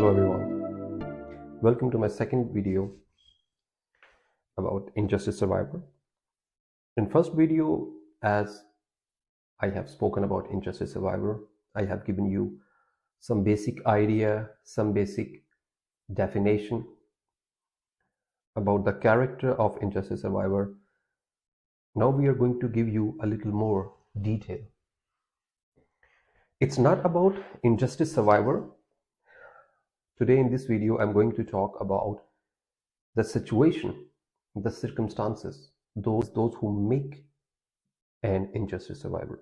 Hello everyone, welcome to my second video about Injustice Survivor. In first video, as I have spoken about Injustice Survivor, I have given you some basic idea, some basic definition about the character of Injustice Survivor. Now we are going to give you a little more detail. It's not about Injustice Survivor. Today in this video, I'm going to talk about the situation, the circumstances, those who make an Injustice Survivor.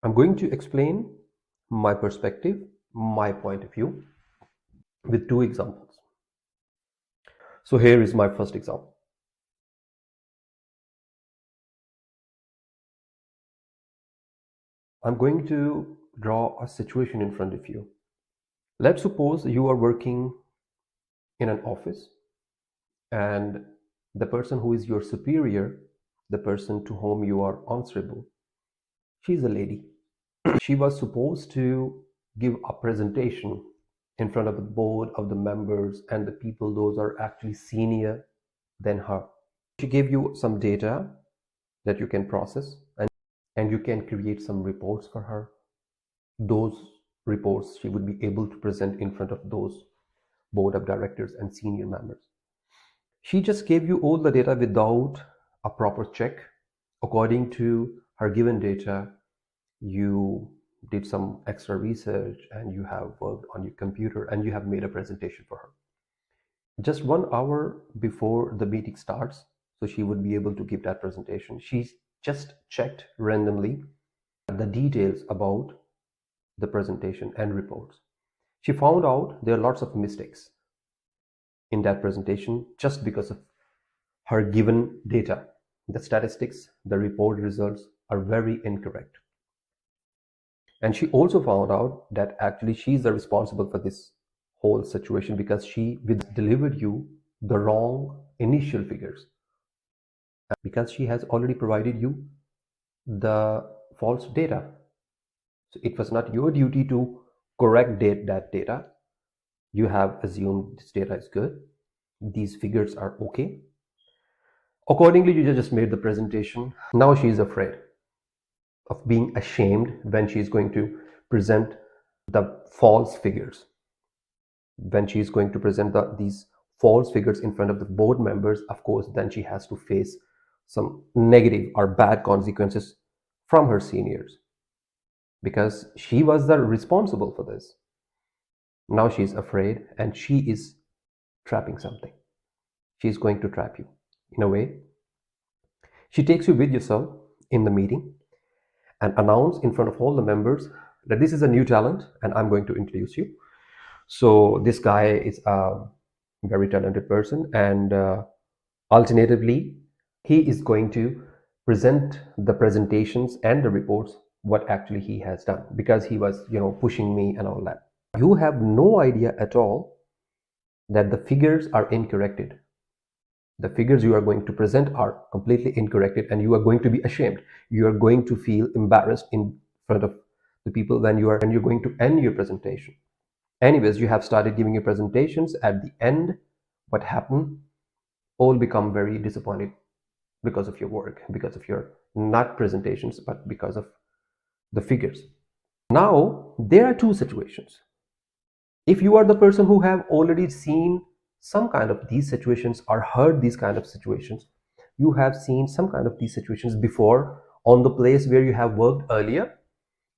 I'm going to explain my perspective, my point of view with two examples. So here is my first example. I'm going to draw a situation in front of you. Let's suppose you are working in an office and the person who is your superior, the person to whom you are answerable, she's a lady. She was supposed to give a presentation in front of the board of the members and the people those are actually senior than her. She gave you some data that you can process and you can create some reports for her. Those reports she would be able to present in front of those board of directors and senior members. She just gave you all the data without a proper check. According to her given data, you did some extra research and you have worked on your computer and you have made a presentation for her. Just 1 hour before the meeting starts, so she would be able to give that presentation, she just checked randomly the details about the presentation and reports. She found out there are lots of mistakes in that presentation just because of her given data. The statistics, the report results are very incorrect. And she also found out that actually she's the responsible for this whole situation because she delivered you the wrong initial figures. Because she has already provided you the false data. So it was not your duty to correct that data. You have assumed this data is good. These figures are okay. Accordingly, you just made the presentation. Now she is afraid of being ashamed when she is going to present the false figures. When she is going to present these false figures in front of the board members, of course, then she has to face some negative or bad consequences from her seniors because she was the responsible for this. Now she is afraid and she is trapping something. She is going to trap you in a way. She takes you with yourself in the meeting and announce in front of all the members that this is a new talent and I'm going to introduce you. So this guy is a very talented person and alternatively, he is going to present the presentations and the reports what actually he has done because he was pushing me and all that. You have no idea at all that the figures are incorrected. The figures you are going to present are completely incorrected and you are going to be ashamed. You are going to feel embarrassed in front of the people when you're going to end your presentation. Anyways, you have started giving your presentations. At the end, what happened? All become very disappointed because of your work, because of your not presentations, but because of the figures. Now, there are two situations. If you are the person who have already seen some kind of these situations or heard these kind of situations, you have seen some kind of these situations before on the place where you have worked earlier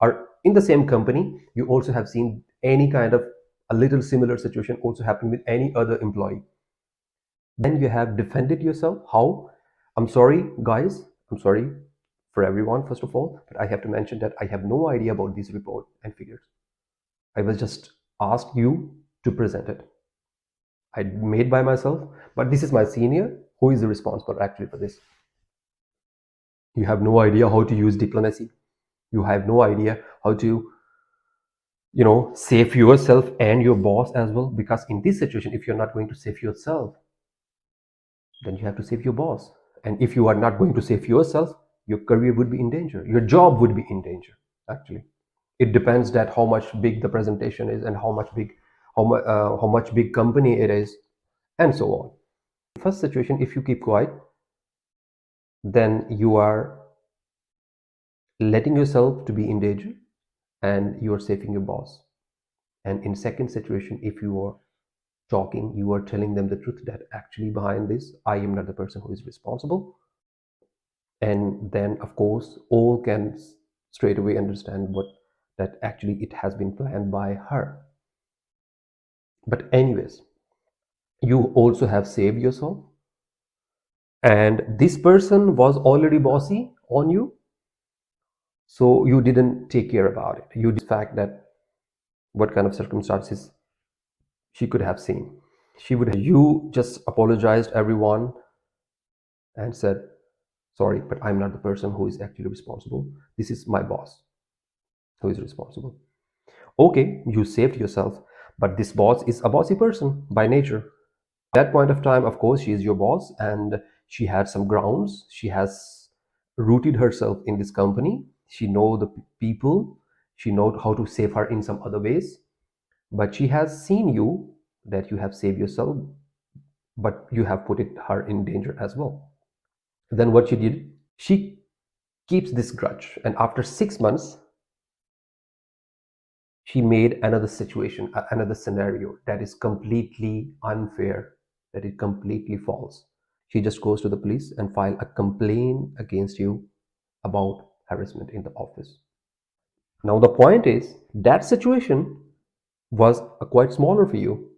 or in the same company, you also have seen any kind of a little similar situation also happen with any other employee. Then you have defended yourself. How? I'm sorry, guys. I'm sorry for everyone, first of all, but I have to mention that I have no idea about these report and figures. I was just asked you to present it. I made by myself, but this is my senior who is responsible actually for this. You have no idea how to use diplomacy. You have no idea how to save yourself and your boss as well, because in this situation, if you're not going to save yourself, then you have to save your boss. And if you are not going to save yourself, your career would be in danger. Your job would be in danger, actually. It depends that how much big the presentation is and how much big company it is, and so on. First situation, if you keep quiet, then you are letting yourself to be in danger, and you are saving your boss. And in second situation, if you are talking, you are telling them the truth that actually behind this, I am not the person who is responsible. And then of course all can straight away understand what that actually it has been planned by her. But anyways, you also have saved yourself, and this person was already bossy on you, so you didn't take care about it. You did fact that what kind of circumstances she could have seen. She would have, you just apologized everyone and said, sorry, but I'm not the person who is actually responsible. This is my boss who is responsible. Okay, you saved yourself, but this boss is a bossy person by nature. At that point of time, of course, she is your boss, and she had some grounds. She has rooted herself in this company. She know the people. She know how to save her in some other ways. But she has seen you that you have saved yourself, but you have put her in danger as well. Then what she did? She keeps this grudge, and after 6 months, she made another situation, another scenario that is completely unfair, that is completely false. She just goes to the police and file a complaint against you about harassment in the office. Now the point is that situation was quite smaller for you.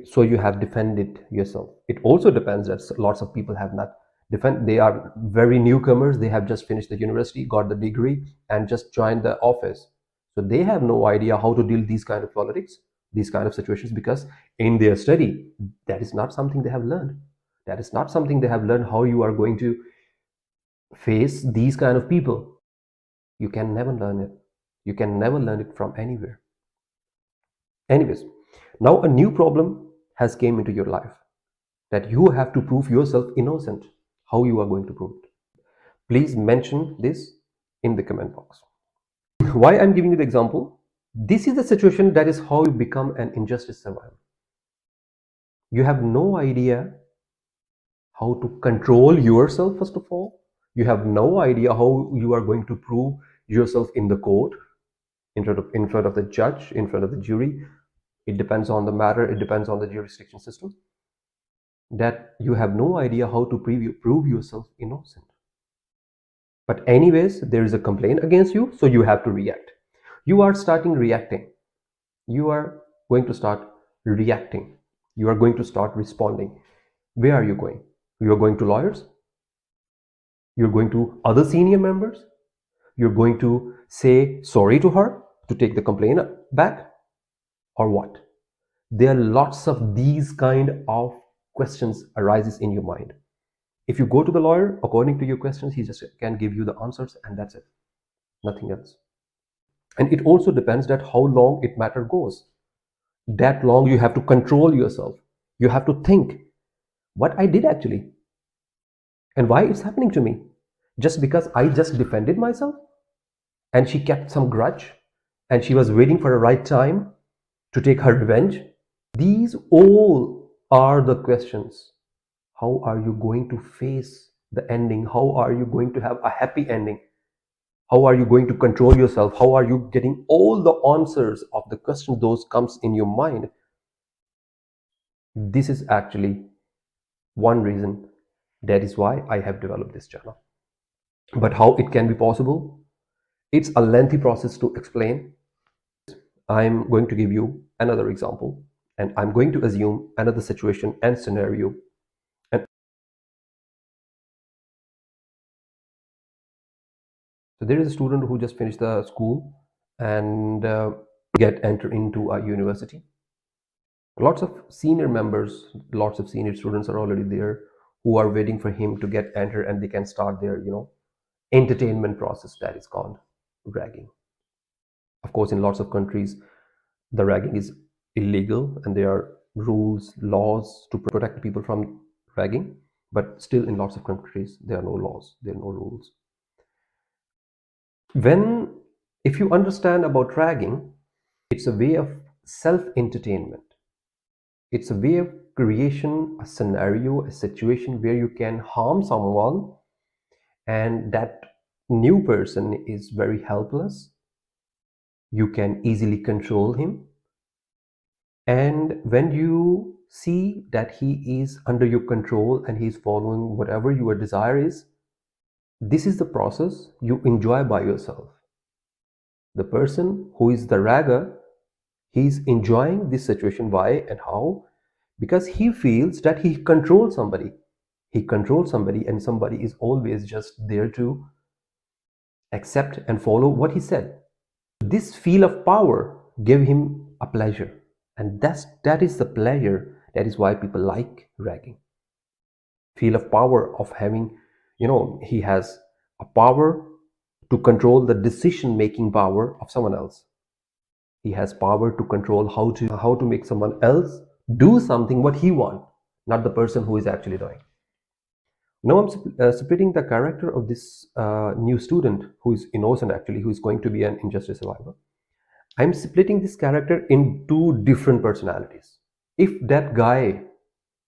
So you have defended yourself. It also depends that lots of people have not defend. They are very newcomers. They have just finished the university, got the degree, and just joined the office. So they have no idea how to deal these kind of politics, these kind of situations, because in their study, that is not something they have learned. That is not something they have learned, how you are going to face these kind of people. You can never learn it. You can never learn it from anywhere. Anyways, now a new problem has came into your life, that you have to prove yourself innocent. How you are going to prove it? Please mention this in the comment box. Why I'm giving you the example? This is the situation, that is how you become an injustice survivor. You have no idea how to control yourself, first of all. You have no idea how you are going to prove yourself in the court, in front of the judge, in front of the jury. It depends on the matter, it depends on the jurisdiction system. That you have no idea how to prove yourself innocent. But anyways, there is a complaint against you, so you have to react. You are starting reacting. You are going to start reacting. You are going to start responding. Where are you going? You are going to lawyers? You're going to other senior members? You're going to say sorry to her to take the complaint back? Or what? There are lots of these kind of questions arises in your mind. If you go to the lawyer, according to your questions, he just can give you the answers, and that's it. Nothing else. And it also depends that how long it matter goes. That long you have to control yourself. You have to think what I did actually and why it's happening to me. Just because I just defended myself and she kept some grudge and she was waiting for the right time to take her revenge. These all are the questions. How are you going to face the ending? How are you going to have a happy ending? How are you going to control yourself? How are you getting all the answers of the question those comes in your mind? This is actually one reason, that is why I have developed this channel. But how it can be possible? It's a lengthy process to explain. I'm going to give you another example, and I'm going to assume another situation and scenario. And so there is a student who just finished the school and get enter into a university. Lots of senior members, lots of senior students are already there who are waiting for him to get enter, and they can start their entertainment process, that is called ragging. Of course, in lots of countries the ragging is illegal and there are rules, laws to protect people from ragging, but still in lots of countries there are no laws, there are no rules. If you understand about ragging, it's a way of self-entertainment. It's a way of creation, a scenario, a situation where you can harm someone and that new person is very helpless. You can easily control him. And when you see that he is under your control and he's following whatever your desire is, this is the process you enjoy by yourself. The person who is the ragger, he's enjoying this situation. Why and how? Because he feels that he controls somebody. He controls somebody, and somebody is always just there to accept and follow what he said. This feel of power gave him a pleasure, and that is the pleasure. That is why people like ragging. Feel of power of having, he has a power to control the decision making power of someone else. He has power to control how to make someone else do something what he wants, not the person who is actually doing. Now I'm splitting the character of this new student who is innocent, actually, who is going to be an injustice survivor. I'm splitting this character in two different personalities. If that guy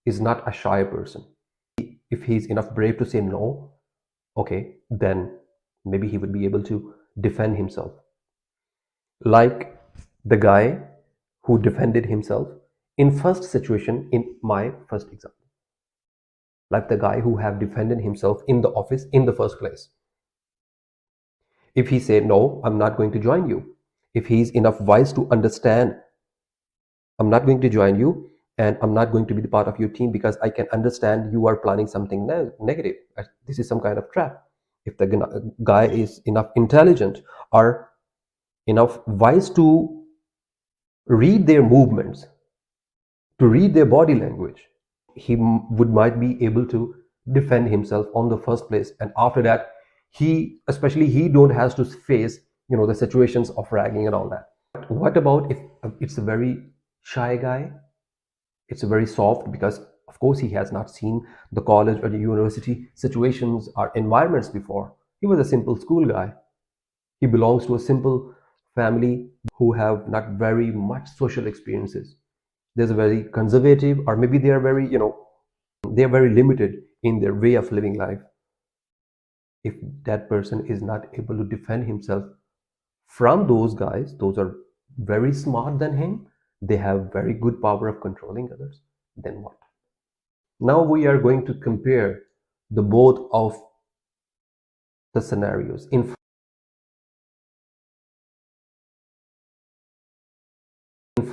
is not a shy person, if he's enough brave to say no, okay, then maybe he would be able to defend himself. Like the guy who defended himself in first situation in my first example. Like the guy who have defended himself in the office in the first place. If he said, no, I'm not going to join you. If he's enough wise to understand, I'm not going to join you and I'm not going to be the part of your team because I can understand you are planning something negative. This is some kind of trap. If the guy is enough intelligent or enough wise to read their movements, to read their body language, he might be able to defend himself on the first place, and after that he don't has to face the situations of ragging and all that. What about if it's a very shy guy? It's very soft because of course he has not seen the college or the university situations or environments before. He was a simple school guy. He belongs to a simple family who have not very much social experiences. There's a very conservative, or maybe they are very they are very limited in their way of living life. If that person is not able to defend himself from those guys, those are very smart than him, they have very good power of controlling others, then what? Now we are going to compare the both of the scenarios. In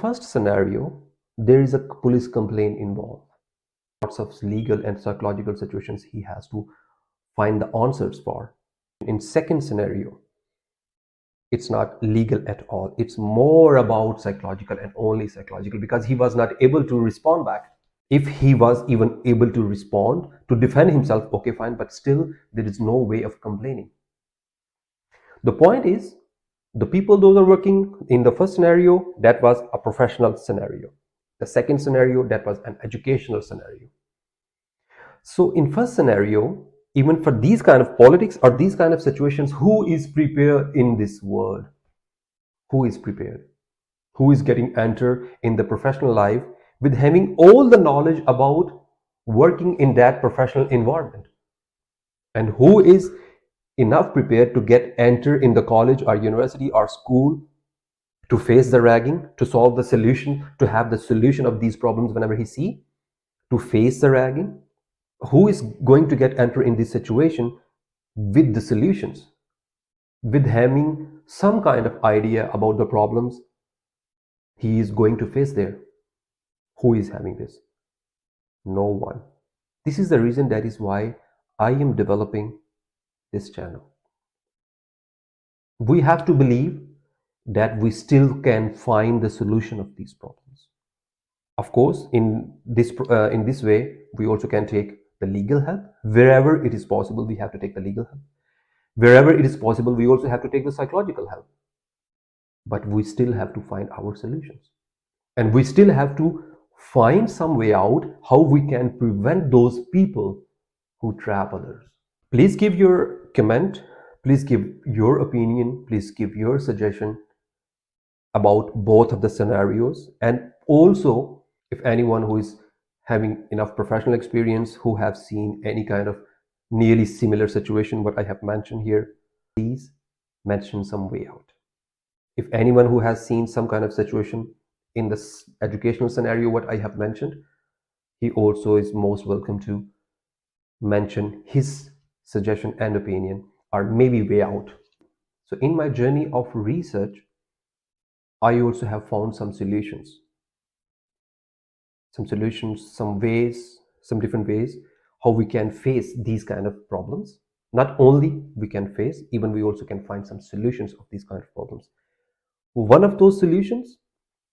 first scenario, there is a police complaint involved. Lots of legal and psychological situations he has to find the answers for. In second scenario, it's not legal at all. It's more about psychological and only psychological, because he was not able to respond back. If he was even able to respond to defend himself, okay, fine, but still there is no way of complaining. The point is, the people those are working in the first scenario, that was a professional scenario. The second scenario, that was an educational scenario. So in first scenario, even for these kind of politics or these kind of situations, who is prepared in this world? Who is prepared? Who is getting enter in the professional life with having all the knowledge about working in that professional environment? And who is enough prepared to get enter in the college or university or school to face the ragging, to solve the solution, to have the solution of these problems whenever he see, to face the ragging? Who is going to get enter in this situation with the solutions, with having some kind of idea about the problems he is going to face there? Who is having this? No one. This is the reason, that is why I am developing this channel. We have to believe that we still can find the solution of these problems. Of course, in this way, we also can take the legal help. Wherever it is possible, we have to take the legal help. Wherever it is possible, we also have to take the psychological help. But we still have to find our solutions. And we still have to find some way out how we can prevent those people who trap others. Please give your comment. Please give your opinion, please give your suggestion about both of the scenarios. And also, if anyone who is having enough professional experience, who have seen any kind of nearly similar situation what I have mentioned here, please mention some way out. If anyone who has seen some kind of situation in this educational scenario what I have mentioned, he also is most welcome to mention his suggestion and opinion, or maybe way out. So in my journey of research, I also have found some solutions, some ways, some different ways how we can face these kind of problems. Not only we can face, even we also can find some solutions of these kind of problems. One of those solutions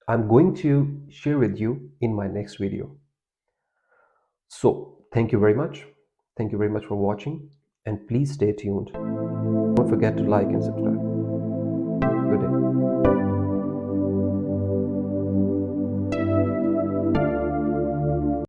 I'm going to share with you in my next video. So thank you very much. Thank you very much for watching, and please stay tuned. Don't forget to like and subscribe.